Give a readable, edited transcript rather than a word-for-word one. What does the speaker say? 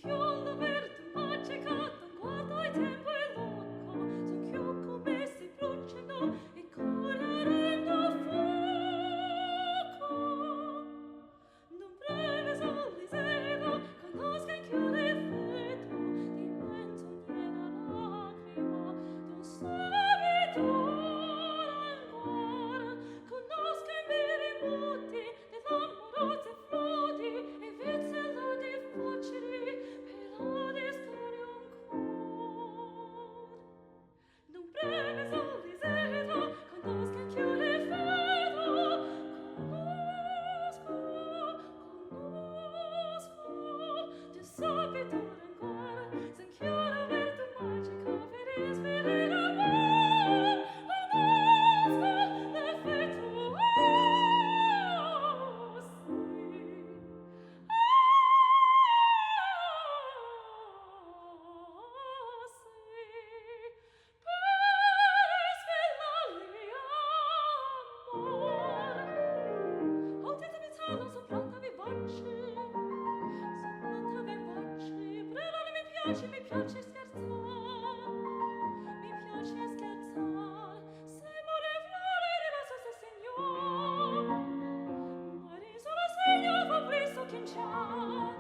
chiollo verde, maccecato, guardo il tempo e loco, son chiù come si bruciano e correndo fuoco. Non breve sorrisedo, conosca in chiù l'effetto di menzognera lacrima d'un servitore ancora, conosca i miri muti dell'amorose frodi e vezzellati facili per adescare un cor. Non breve sorrisedo, conosca in chiù l'effetto, conosco, de servitore ancora, sen chiaro verto magico per ispirare l'amor, conosco l'effetto, sì. Mi piace scherzar, mi piace scherzar, se muore flore rimasto se signor, muore solo segno fa presto che in ciao.